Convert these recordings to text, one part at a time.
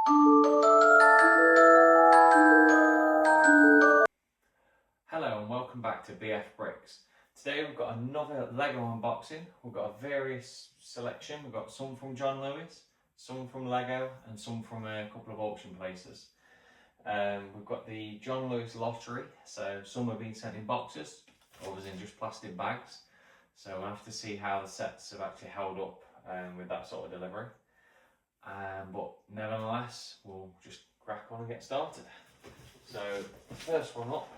Hello and welcome back to BF Bricks. Today we've got another Lego unboxing. We've got a various selection. We've got some from John Lewis, some from Lego and some from a couple of auction places. We've got the John Lewis lottery, so some have been sent in boxes, others in just plastic bags. So we'll have to see how the sets have actually held up with that sort of delivery. But nevertheless, we'll just crack on and get started. So the first one up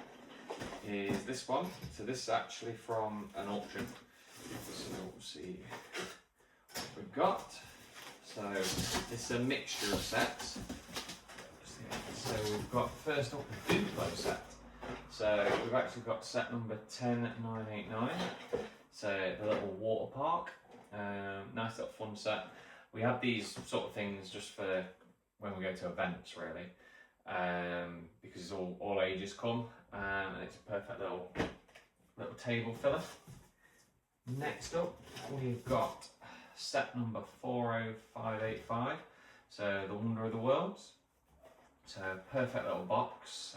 is this one. So this is actually from an auction. So we'll see what we've got. So it's a mixture of sets. So we've got first up the Duplo set. So we've actually got set number 10989. So the little water park. Nice little fun set. We have these sort of things just for when we go to events really. Because it's all ages come, and it's a perfect little table filler. Next up we've got set number 40585, so the Wonder of the Worlds. So perfect little box,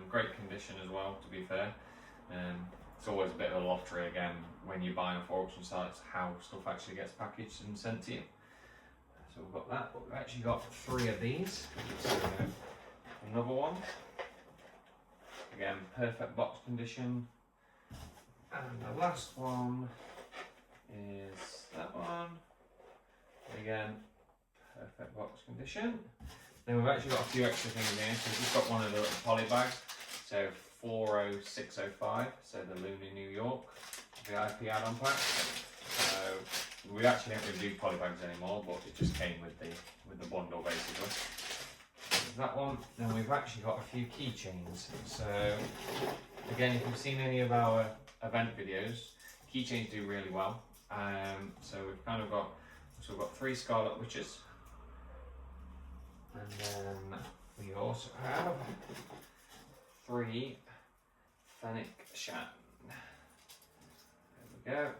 great condition as well to be fair. It's always a bit of a lottery again when you're buying off auction sites how stuff actually gets packaged and sent to you. So we've got that, but we've actually got 3 of these. So another one, again perfect box condition, and the last one is that one, again perfect box condition. Then we've actually got a few extra things in here, so we've just got one of the little poly bags, so 40605, so the Lunar New York VIP add-on pack. So we actually don't really do poly bags anymore, but it just came with the bundle basically. That one. Then we've actually got a few keychains. So again, if you've seen any of our event videos, keychains do really well. So we've kind of got, so we've got 3 Scarlet Witches, and then we also have 3 Fennec Shan. There we go.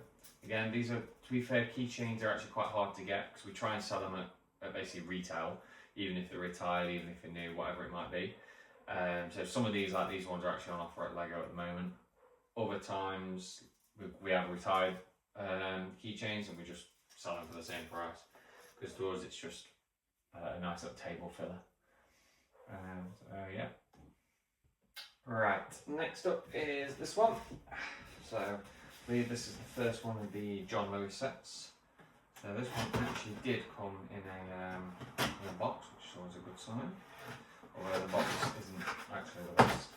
Again, these are, to be fair, keychains are actually quite hard to get because we try and sell them at basically retail. Even if they're retired, even if they're new, whatever it might be. So some of these, like these ones, are actually on offer at Lego at the moment. Other times, we have retired keychains and we just sell them for the same price. Because to us, it's just a nice little table filler. So yeah. Right, next up is this one. So I believe this is the first one of the John Lewis sets. So this one actually did come in a box, which is always a good sign, although the box isn't actually the best.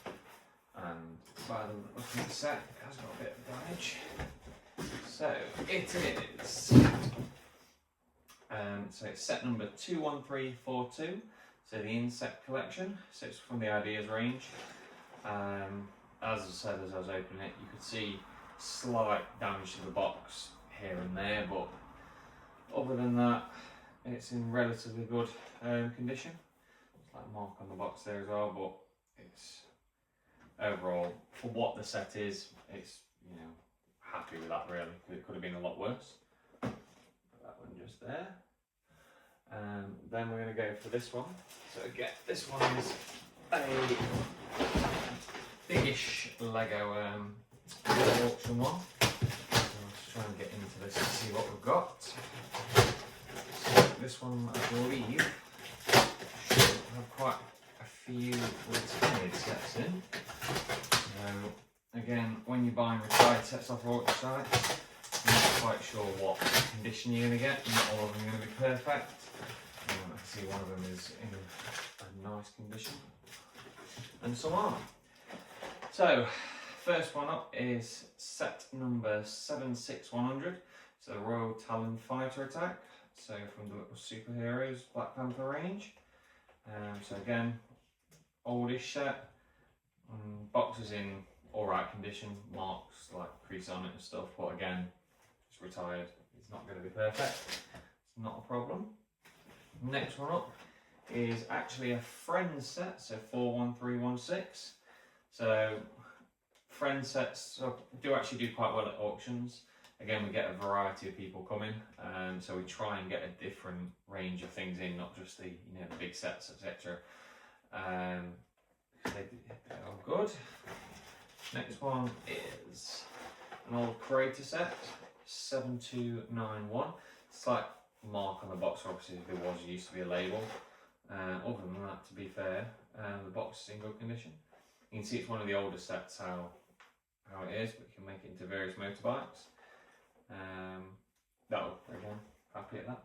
And by the look of the set, it has got a bit of damage. So it is. So it's set number 21342. So the Insect Collection. So it's from the Ideas range. As I said, as I was opening it, you could see slight damage to the box here and there, but other than that, it's in relatively good condition. There's like a mark on the box there as well, but it's overall, for what the set is, it's, you know, happy with that really, because it could have been a lot worse. Put that one just there. Then we're going to go for this one. So again, this one is a biggish Lego auction one. So let's try and get into this and see what we've got. So this one, I believe, should have quite a few retired sets in. So again, when you're buying retired sets off auction sites, you're not quite sure what condition you're going to get. Not all of them are going to be perfect. I see one of them is in a nice condition, and some aren't. So, first one up is set number 76100. So the Royal Talon Fighter Attack. So from the little superheroes Black Panther range. So again, oldish set. Box is in alright condition. Marks like crease on it and stuff. But again, it's retired. It's not going to be perfect. It's not a problem. Next one up is actually a Friends set. So 41316. So Friends sets do actually do quite well at auctions. Again, we get a variety of people coming, so we try and get a different range of things in, not just the the big sets, etc. They're all good. Next one is an old Creator set, 7291. Slight mark on the box, obviously there used to be a label. Other than that, to be fair, the box is in good condition. You can see it's one of the older sets how it is, but you can make it into various motorbikes. Again, happy at that.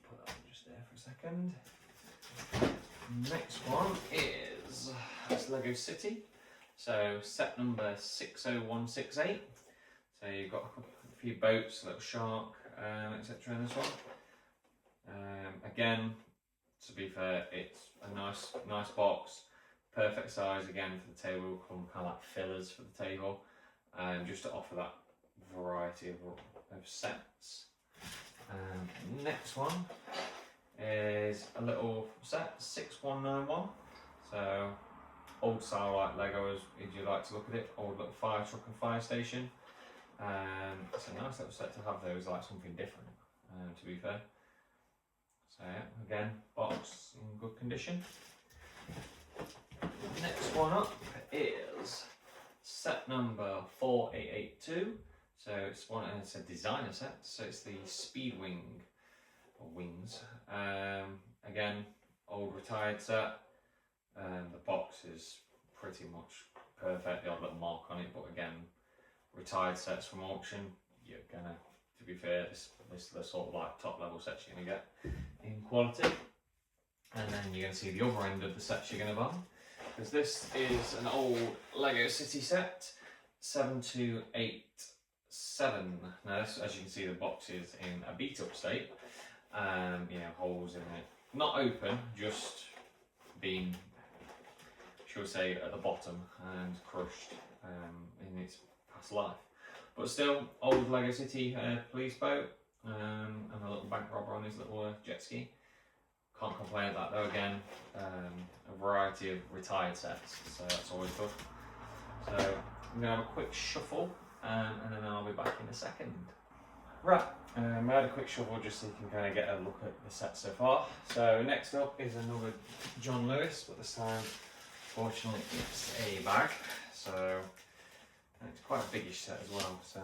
Put that just there for a second. Next one is Lego City. So set number 60168. So you've got a few boats, a little shark, etc. in this one. Again, to be fair, it's a nice box, perfect size again for the table. Will come kind of like fillers for the table, just to offer that variety of sets. Next one is a little set, 6191. So old style like Lego, as you like to look at it, old little fire truck and fire station. It's a nice little set to have those, like something different, to be fair. So yeah, again, box in good condition. Next one up is set number 4882. So it's a designer set, so it's the Speedwing wings. Again, old retired set. The box is pretty much perfect. The odd little mark on it, but again, retired sets from auction. You're gonna, to be fair, this is the sort of like top level sets you're gonna get in quality. And then you're gonna see the other end of the sets you're gonna buy, because this is an old Lego City set, 7287. Now this, as you can see, the box is in a beat up state. Holes in it, not open, just been, shall we say, at the bottom and crushed in its past life. But still, old Lego City police boat, and a little bank robber on his little jet ski. Can't complain about that though. Again, a variety of retired sets, so that's always good. So I'm gonna have a quick shuffle, and then I'll be back in a second. Right, I had a quick shuffle just so you can kind of get a look at the set so far. So next up is another John Lewis, but this time, fortunately, it's a bag. So it's quite a biggish set as well. So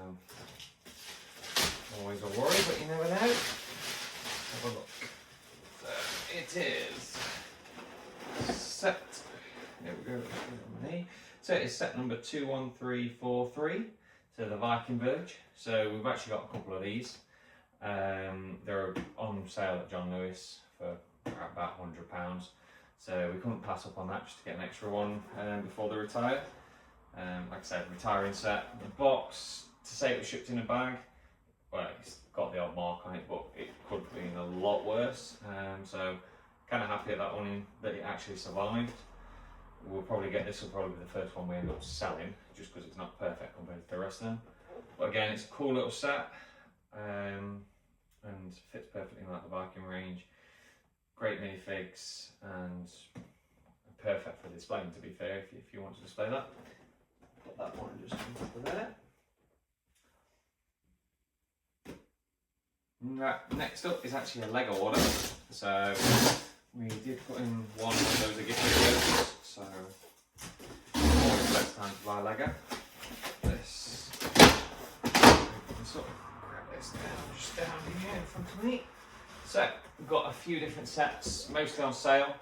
always a worry, but you never know. Have a look. So it is set. There we go. So it's set number 21343. So the Viking Village. So we've actually got a couple of these. They're on sale at John Lewis for about £100. So we couldn't pass up on that just to get an extra one before they retire. Like I said, retiring set. The box, to say it was shipped in a bag, well, it's got the odd mark on it, but it could have been a lot worse. So kind of happy at that one that it actually survived. We'll probably get this, will probably be the first one we end up selling, just because it's not perfect compared to the rest of them. But again, it's a cool little set, and fits perfectly in like the Viking range. Great minifigs, and perfect for displaying, to be fair, if you want to display that. Put that one just on top of there. Right, next up is actually a Lego order. So we did put in one of those gift videos, so always the best time to buy Lego. This up, grab this down, just down here in front of me. So we've got a few different sets, mostly on sale.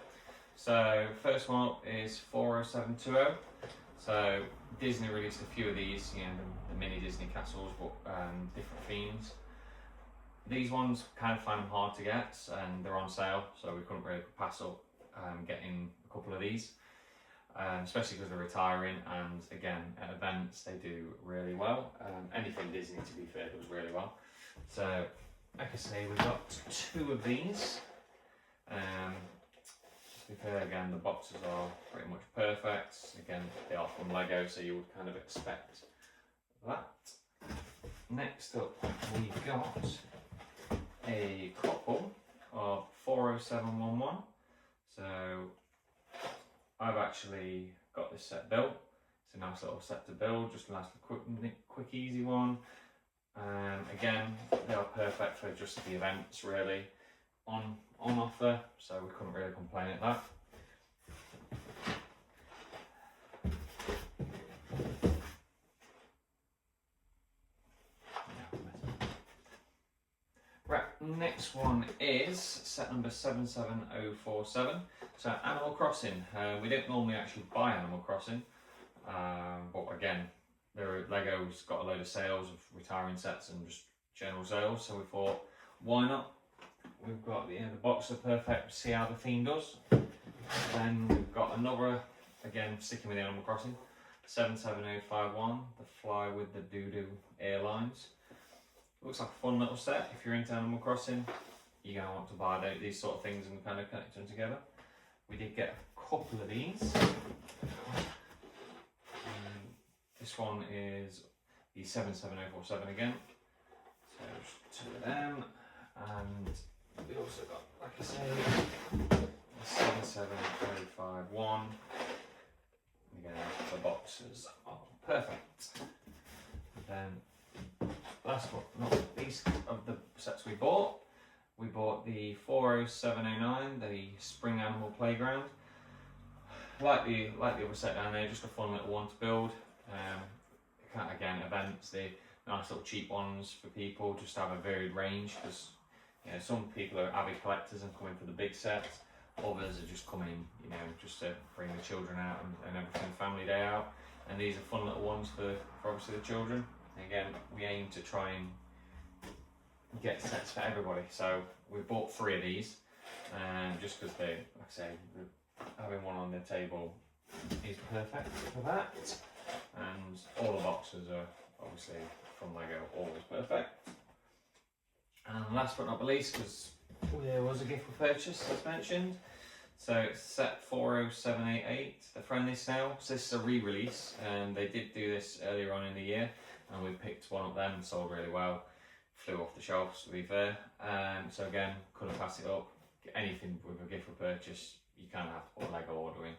So first one up is 40720. So Disney released a few of these, the mini Disney castles, but different themes. These ones kind of find them hard to get, and they're on sale, so we couldn't really pass up getting a couple of these, especially because they're retiring, and again, at events they do really well. Anything Disney, to be fair, does really well. So, like I say, we've got two of these. To be fair, again, the boxes are pretty much perfect. Again, they are from Lego, so you would kind of expect that. Next up, we've got a couple of 40711. So I've actually got this set built. It's a nice little set to build, just a nice quick easy one. Again, they are perfect for just the events really on offer, so we couldn't really complain at that. Right, next one is set number 77047. So Animal Crossing. We don't normally actually buy Animal Crossing, but again, Lego's got a load of sales of retiring sets and just general sales, so we thought, why not? We've got the box are perfect, see how the theme does. Then we've got another, again sticking with the Animal Crossing, 77051, the Fly with the Doo-Doo Airlines. Looks like a fun little set. If you're into Animal Crossing, you're going to want to buy these sort of things and kind of connect them together. We did get a couple of these. This one is the 77047 again. So just two of them. And we also got, like I say, the 77051. Again, the boxes are perfect. And then last but not least of the sets we bought the 40709, the Spring Animal Playground. Like the other set down there, just a fun little one to build. Again, events, the nice little cheap ones for people, just to have a varied range, because some people are avid collectors and come in for the big sets, others are just coming, just to bring the children out and everything, family day out, and these are fun little ones for obviously the children. Again, we aim to try and get sets for everybody, so we bought 3 of these, just because they, like I say, having one on the table is perfect for that, and all the boxes are obviously from Lego, always perfect. And last but not least, because there was a gift for purchase as mentioned, so it's set 40788, the Friendly Snail. So this is a re-release, and they did do this earlier on in the year, and we picked one up then, sold really well, flew off the shelves to be fair. So again, couldn't pass it up. Anything with a gift for purchase, you kind of have to put a Lego order in.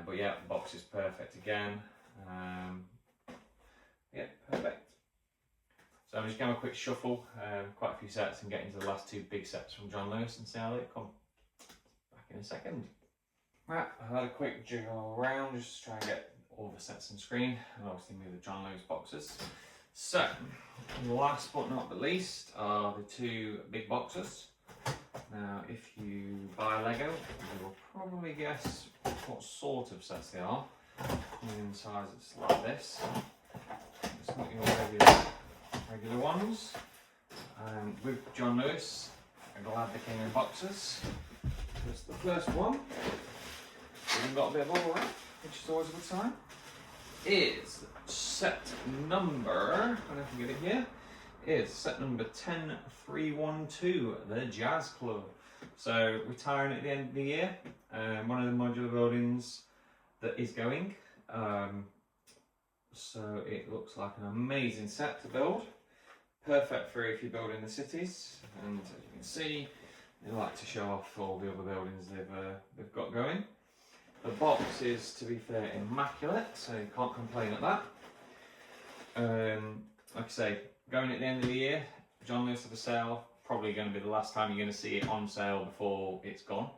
But yeah, the box is perfect again. Yeah, perfect. So I'm just going to have a quick shuffle, quite a few sets, and get into the last 2 big sets from John Lewis and see how they come. Back in a second. Right, I've had a quick jiggle around just to try and get all the sets on screen, and obviously move the John Lewis boxes. So, last but not the least are the 2 big boxes. Now, if you buy Lego, you will probably guess what sort of sets they are. In sizes like this. It's not your regular ones. With John Lewis, I'm glad they came in boxes. Because the first one, we've got a bit of bubble wrap, which is always a good sign, is set number, I don't know if you get it here, is set number 10312, the Jazz Club. So retiring at the end of the year, one of the modular buildings that is going. So it looks like an amazing set to build. Perfect for if you're building the cities, and as you can see, they like to show off all the other buildings they've got going. The box is, to be fair, immaculate, so you can't complain at that. Like I say, going at the end of the year, John Lewis have a sale, probably going to be the last time you're going to see it on sale before it's gone.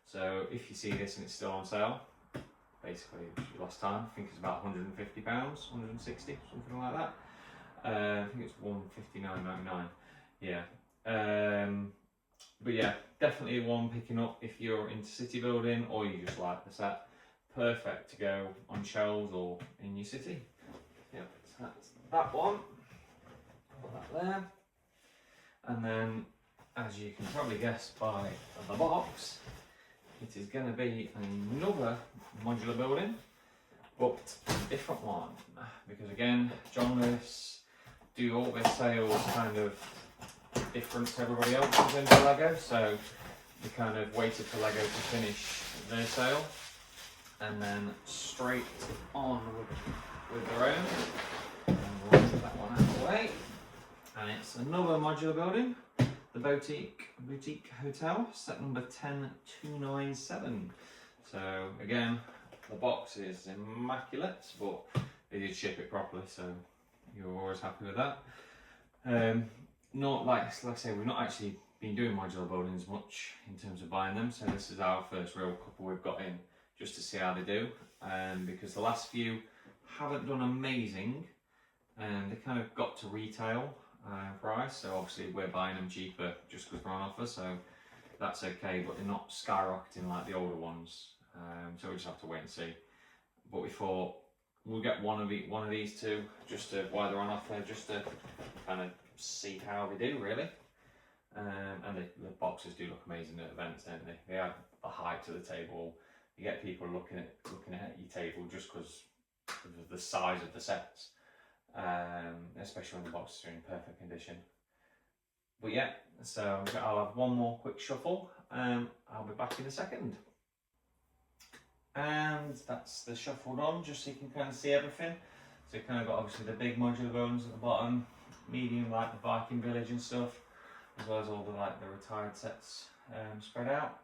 So if you see this and it's still on sale, basically last time, I think it's about £150, 160, something like that. I think it's £159.99. Yeah. But yeah, definitely one picking up if you're into city building or you just like the set. Perfect to go on shelves or in your city. Yep, so that's that one. Put that there. And then, as you can probably guess by the box, it is going to be another modular building, but a different one. Because again, John Lewis do all their sales kind of different to everybody else in terms of Lego, so we kind of waited for Lego to finish their sale and then straight on with their own. And we'll put that one out of the way. And it's another modular building, the Boutique Hotel, set number 10297. So again, The box is immaculate, but they did ship it properly, so you're always happy with that. Not like I say, we've not actually been doing modular buildings much in terms of buying them, so this is our first real couple we've got in just to see how they do. Because the last few haven't done amazing, and they kind of got to retail price, so obviously we're buying them cheaper just because we're on offer, so that's okay, but they're not skyrocketing like the older ones. So we just have to wait and see. But we thought we'll get one of these two just to, while they're on offer, just to kind of see how they do really. And the boxes do look amazing at events, don't they? They add the height to the table. You get people looking at your table just because of the size of the sets, especially when the boxes are in perfect condition. But yeah, so I'll have one more quick shuffle. I'll be back in a second. And that's the shuffle done, just so you can kind of see everything. So you've kind of got obviously the big modular bones at the bottom, medium like the Viking Village and stuff, as well as all the like the retired sets spread out.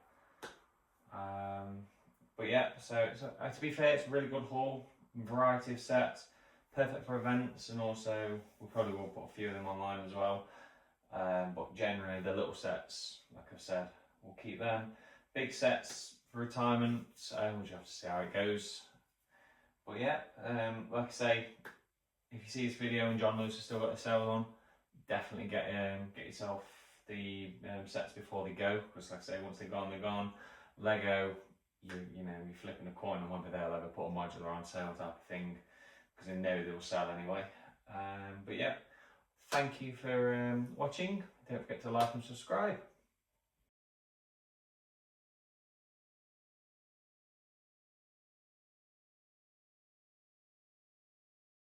But yeah, so to be fair, it's a really good haul, variety of sets, perfect for events, and also we probably will put a few of them online as well. But generally the little sets, like I've said, we'll keep them. Big sets for retirement, so we'll just have to see how it goes. But yeah, like I say, if you see this video and John Lewis has still got the sales on, definitely get yourself the sets before they go, because like I say, once they're gone, they're gone. Lego, you know, you're flipping a coin on whether they'll ever put a modular on sale type of thing, because they know they will sell anyway. But yeah, thank you for watching. Don't forget to like and subscribe.